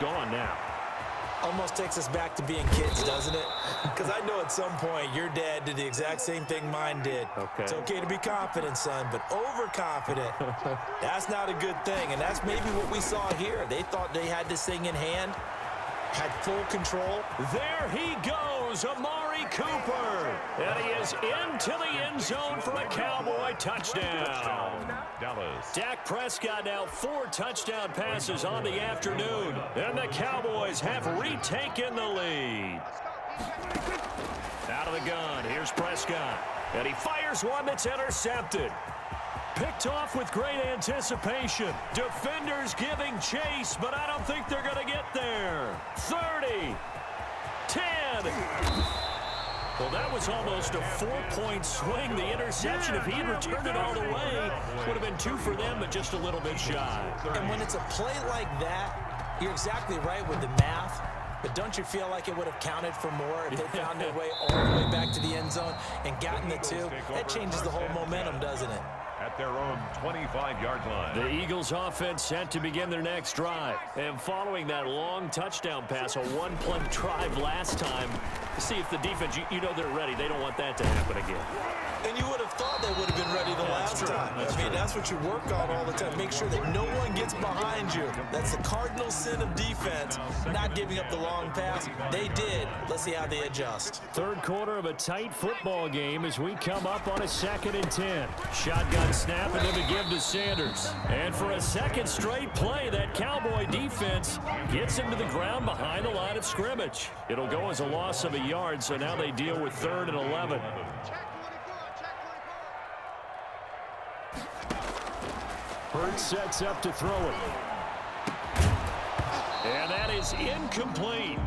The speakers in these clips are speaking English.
Gone now. Almost takes us back to being kids, doesn't it? Because I know at some point your dad did the exact same thing mine did. Okay. It's okay to be confident, son, but overconfident, that's not a good thing. And that's maybe what we saw here. They thought they had this thing in hand, had full control. There he goes, Amari Cooper. And he is into the end zone for a Cowboy touchdown. Dallas. Dak Prescott now 4 touchdown passes on the afternoon. And the Cowboys have retaken the lead. Out of the gun, here's Prescott. And he fires one that's intercepted. Picked off with great anticipation. Defenders giving chase, but I don't think they're going to get there. 30, 10. Well, that was almost a 4-point swing. The interception, if he had returned it all the way, would have been 2 for them, but just a little bit shy. And when it's a play like that, you're exactly right with the math. But don't you feel like it would have counted for more if they found their way all the way back to the end zone and gotten the 2? That changes the whole momentum, doesn't it? At their own 25-yard line. The Eagles offense set to begin their next drive. And following that long touchdown pass, a one-play drive last time, see if the defense, you know they're ready. They don't want that to happen again. And you would have thought they would have been ready the last time. That's what you work on all the time. Make sure that no one gets behind you. That's the cardinal sin of defense, not giving up the long pass. They did. Let's see how they adjust. Third quarter of a tight football game as we come up on a 2nd and 10. Shotgun snap and then to give to Sanders. And for a second straight play, that Cowboy defense gets him to the ground behind the line of scrimmage. It'll go as a loss of a yard, so now they deal with 3rd and 11. Hurts sets up to throw it. And that is incomplete.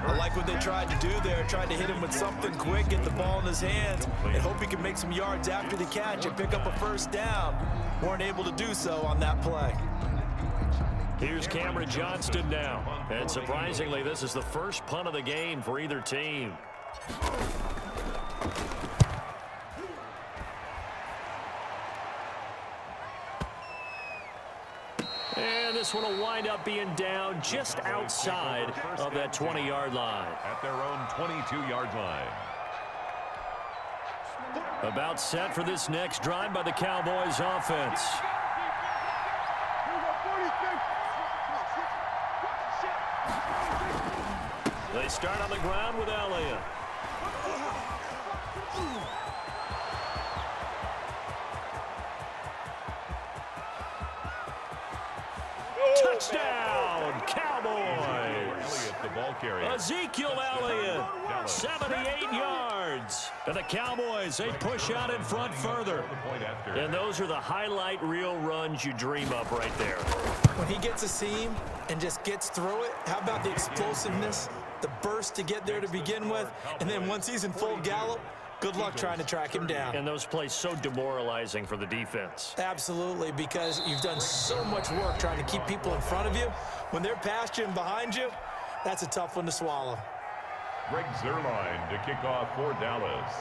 I like what they tried to do there. Tried to hit him with something quick, get the ball in his hands, and hope he can make some yards after the catch and pick up a first down. Weren't able to do so on that play. Here's Cameron Johnston now. And surprisingly, this is the first punt of the game for either team. And this one will wind up being down just outside of that 20-yard line. At their own 22-yard line. About set for this next drive by the Cowboys offense. They start on the ground with Elliott. Touchdown, Cowboys! Elliott, the ball carrier. Ezekiel Elliott, 78 yards. And the Cowboys, they push out in front further. And those are the highlight reel runs you dream up right there. When he gets a seam and just gets through it, how about the explosiveness, the burst to get there to begin with, and then once he's in full gallop, good luck trying to track him down. And those plays so demoralizing for the defense. Absolutely, because you've done so much work trying to keep people in front of you. When they're past you and behind you, that's a tough one to swallow. Greg Zuerlein to kick off for Dallas.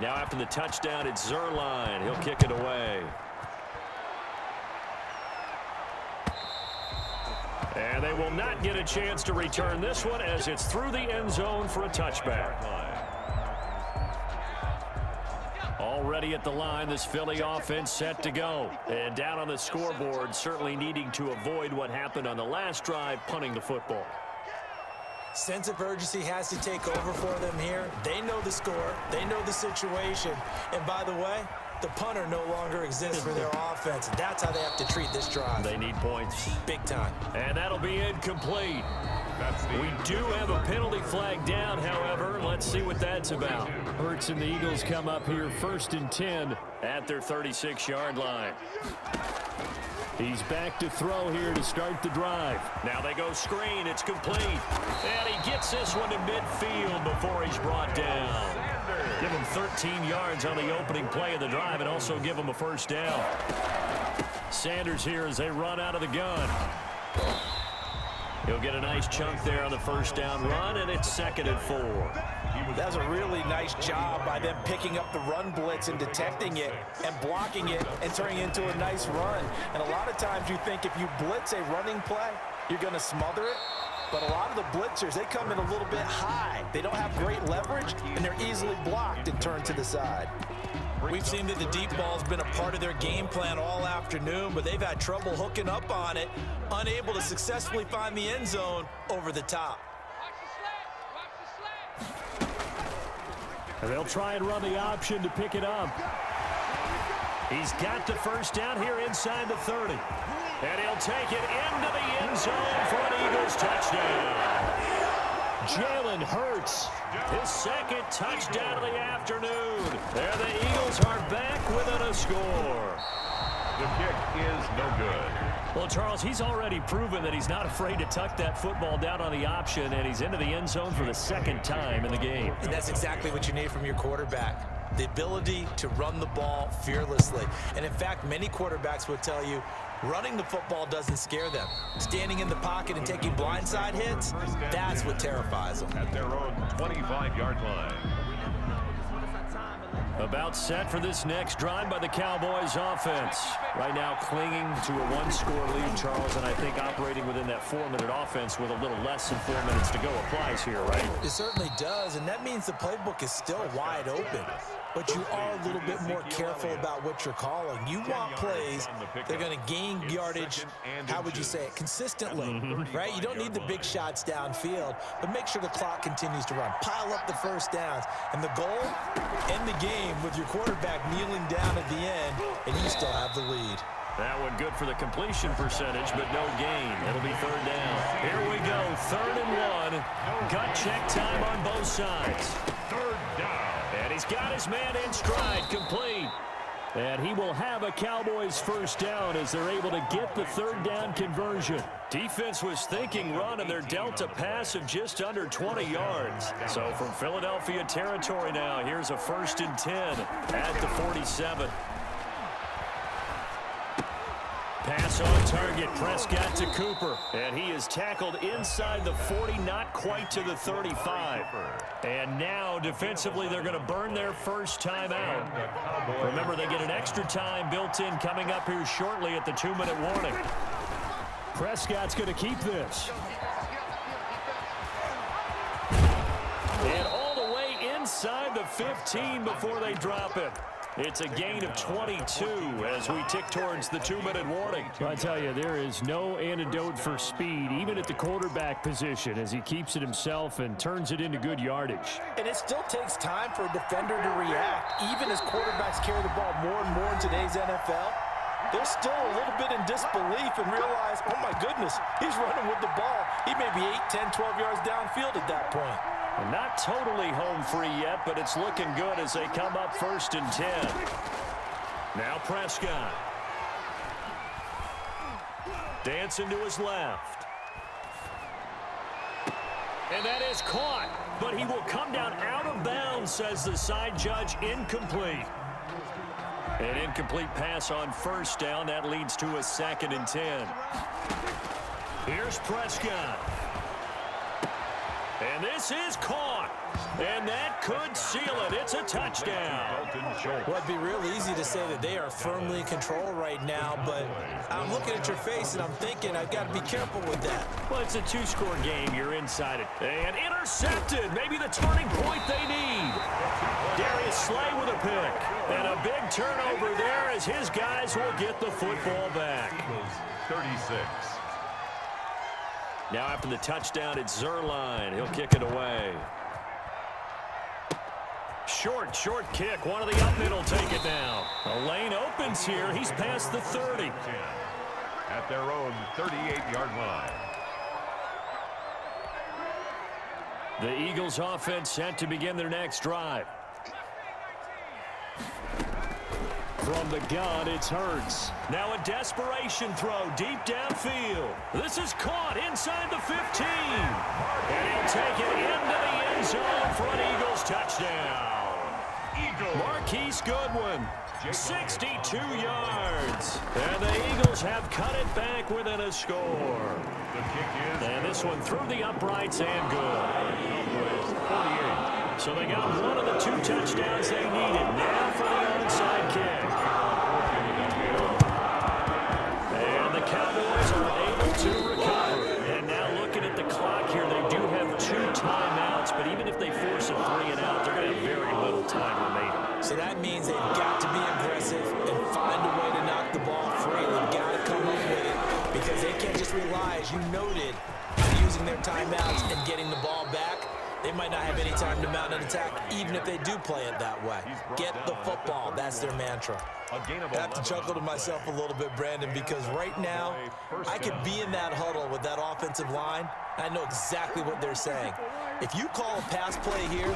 Now after the touchdown, it's Zuerlein. He'll kick it away. And they will not get a chance to return this one as it's through the end zone for a touchback. Already at the line, this Philly offense set to go. And down on the scoreboard, certainly needing to avoid what happened on the last drive, punting the football. Sense of urgency has to take over for them here. They know the score. They know the situation. And by the way, the punter no longer exists for their offense. That's how they have to treat this drive. They need points. Big time. And that'll be incomplete. We do have a penalty flag down, however. Let's see what that's about. Hurts and the Eagles come up here 1st and 10 at their 36-yard line. He's back to throw here to start the drive. Now they go screen. It's complete. And he gets this one to midfield before he's brought down. Give him 13 yards on the opening play of the drive and also give him a first down. Sanders here as they run out of the gun. He'll get a nice chunk there on the first down run, and it's 2nd and 4. That was a really nice job by them picking up the run blitz and detecting it and blocking it and turning it into a nice run. And a lot of times you think if you blitz a running play, you're going to smother it. But a lot of the blitzers, they come in a little bit high. They don't have great leverage, and they're easily blocked and turned to the side. We've seen that the deep ball has been a part of their game plan all afternoon, but they've had trouble hooking up on it, unable to successfully find the end zone over the top. And they'll try and run the option to pick it up. He's got the first down here inside the 30. And he'll take it into the end zone for an Eagles touchdown. Jalen Hurts, his second touchdown of the afternoon. There the Eagles are back within a score. The kick is no good. Well, Charles, he's already proven that he's not afraid to tuck that football down on the option, and he's into the end zone for the second time in the game. And that's exactly what you need from your quarterback. The ability to run the ball fearlessly. And in fact, many quarterbacks will tell you running the football doesn't scare them. Standing in the pocket and taking blindside hits, that's what terrifies them. At their own 25-yard line. About set for this next drive by the Cowboys offense. Right now clinging to a one-score lead, Charles, and I think operating within that 4-minute offense with a little less than 4 minutes to go applies here, right? It certainly does, and that means the playbook is still wide open. But you are a little bit more careful about what you're calling. You want plays, they're going to gain yardage, how would you say it, consistently, right? You don't need the big shots downfield, but make sure the clock continues to run. Pile up the first downs. And the goal, end the game with your quarterback kneeling down at the end, and you still have the lead. That one good for the completion percentage, but no gain. It'll be third down. Here we go, 3rd and 1. Gut check time on both sides. Third down. And he's got his man in stride, complete. And he will have a Cowboys first down as they're able to get the third down conversion. Defense was thinking run, and they're dealt a pass of just under 20 yards. So from Philadelphia territory now, here's a 1st and 10 at the 47. Pass on target, Prescott to Cooper. And he is tackled inside the 40, not quite to the 35. And now, defensively, they're going to burn their first time out. Remember, they get an extra time built in coming up here shortly at the 2-minute warning. Prescott's going to keep this. And all the way inside the 15 before they drop it. It's a gain of 22 as we tick towards the 2-minute warning. I tell you, there is no antidote for speed, even at the quarterback position, as he keeps it himself and turns it into good yardage. And it still takes time for a defender to react. Even as quarterbacks carry the ball more and more in today's NFL, they're still a little bit in disbelief and realize, oh my goodness, he's running with the ball. He may be 8, 10, 12 yards downfield at that point. Not totally home free yet, but it's looking good as they come up 1st and 10. Now Prescott. Dancing to his left. And that is caught, but he will come down out of bounds, says the side judge. Incomplete. An incomplete pass on 1st down. That leads to a 2nd and 10. Here's Prescott. And this is caught. And that could seal it. It's a touchdown. Well, it'd be real easy to say that they are firmly in control right now, but I'm looking at your face and I'm thinking I've got to be careful with that. Well, it's a 2-score game. You're inside it. And intercepted. Maybe the turning point they need. Darius Slay with a pick. And a big turnover there as his guys will get the football back. 36. Now after the touchdown, it's Zuerlein. He'll kick it away. Short kick. One of the up middle take it down. A lane opens here. He's past the 30. At their own 38-yard line. The Eagles offense set to begin their next drive. From the gun, it's Hurts. Now a desperation throw deep downfield. This is caught inside the 15. And he'll take it into the end zone for an Eagles touchdown. Marquise Goodwin, 62 yards. And the Eagles have cut it back within a score. The kick is and this one through the uprights and good. 48. So they got one of the 2 touchdowns they needed. Now for the onside kick. And the Cowboys are able to recover. time remaining. So that means they've got to be aggressive and find a way to knock the ball free. They've got to come up with it because they can't just rely, as you noted, on using their timeouts and getting the ball back. They might not have any time to mount an attack, even if they do play it that way. Get the football. That's their mantra. I have to chuckle to myself a little bit, Brandon, because right now, I could be in that huddle with that offensive line. I know exactly what they're saying. If you call a pass play here,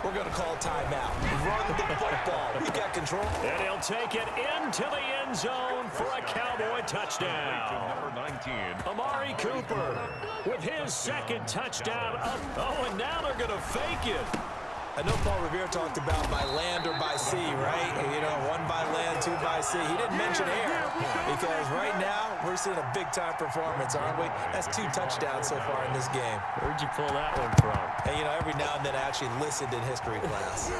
we're going to call timeout. Run the football. We got control. And he'll take it into the end zone for a Cowboy touchdown. Number 19. Amari Cooper with his second touchdown up. Oh, and now they're going to fake it. I know Paul Revere talked about by land or by sea, right? You know, one by land, two by sea. He didn't mention air because right now we're seeing a big-time performance, aren't we? That's 2 touchdowns so far in this game. Where'd you pull that one from? And, you know, every now and then I actually listened in history class.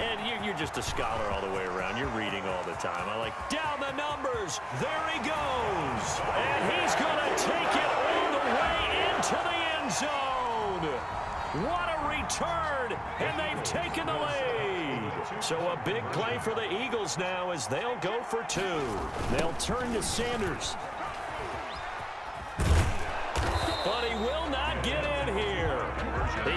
And you're just a scholar all the way around. You're reading all the time. I like, down the numbers. There he goes. And he's going to take it all the way into the end zone. What a return, and they've taken the lead. So a big play for the Eagles now as they'll go for 2. They'll turn to Sanders. But he will not get in here.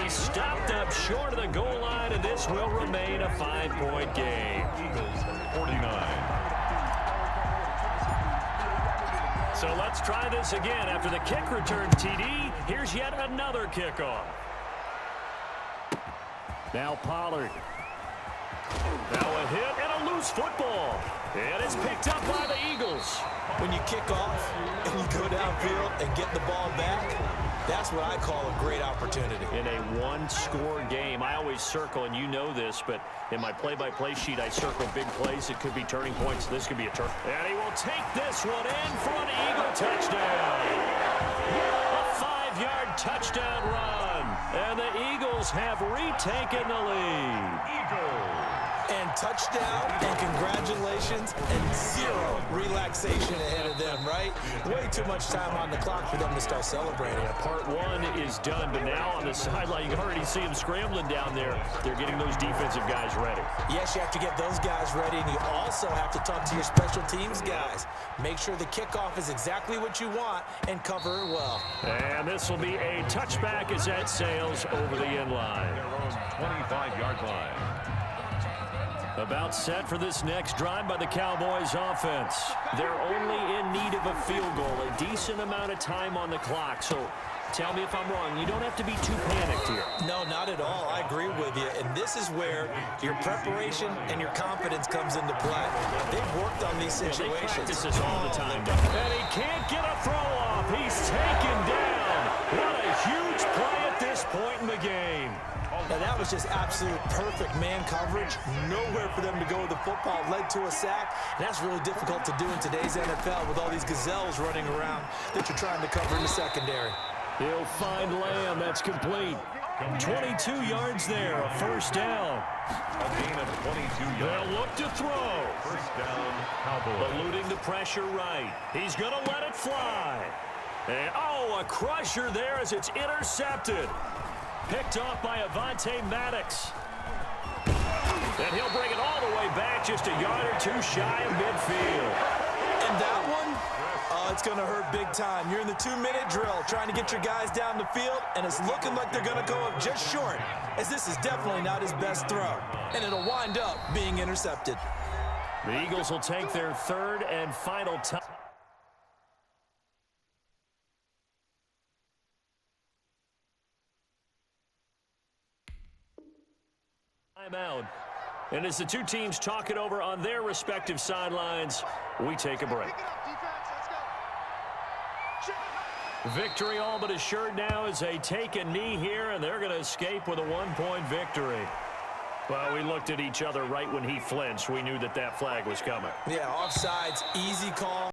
He stopped up short of the goal line, and this will remain a 5-point game. Eagles 49. So let's try this again. After the kick return TD, here's yet another kickoff. Now Pollard. Now a hit and a loose football. And it's picked up by the Eagles. When you kick off and you go downfield and get the ball back, that's what I call a great opportunity. In a one-score game, I always circle, and you know this, but in my play-by-play sheet, I circle big plays. It could be turning points. This could be a turn. And he will take this one in for an Eagle touchdown. A 5-yard touchdown run. And the Eagles have retaken the lead. Eagles. And touchdown, and congratulations, and 0 relaxation ahead of them, right? Way too much time on the clock for them to start celebrating. Yeah, part 1 is done, but now on the sideline, you can already see them scrambling down there. They're getting those defensive guys ready. Yes, you have to get those guys ready, and you also have to talk to your special teams guys. Make sure the kickoff is exactly what you want and cover it well. And this will be a touchback as that sails over the end line. Their own 25-yard line. About set for this next drive by the Cowboys offense. They're only in need of a field goal, a decent amount of time on the clock. So tell me if I'm wrong. You don't have to be too panicked here. No, not at all. I agree with you. And this is where your preparation and your confidence comes into play. They've worked on these situations. They practice this all the time. And he can't get a throw off. He's taken down. What a huge play at this point in the game. Now, that was just absolute perfect man coverage. Nowhere for them to go with the football. Led to a sack. And that's really difficult to do in today's NFL with all these gazelles running around that you're trying to cover in the secondary. He'll find Lamb. That's complete. 22 yards there. A first down. A gain of 22 yards. They'll look to throw. First down, Cowboys. Eluding the pressure right. He's going to let it fly. And, oh, a crusher there as it's intercepted. Picked off by Avonte Maddox. And he'll bring it all the way back, just a yard or 2 shy of midfield. And that one, it's going to hurt big time. You're in the 2-minute drill trying to get your guys down the field, and it's looking like they're going to go up just short, as this is definitely not his best throw. And it'll wind up being intercepted. The Eagles will take their 3rd and final time. Timeout. And as the two teams talk it over on their respective sidelines, we take a break. Victory all but assured now as they take a knee here, and they're going to escape with a 1-point victory. Well, we looked at each other right when he flinched. We knew that that flag was coming. Yeah, offsides, easy call.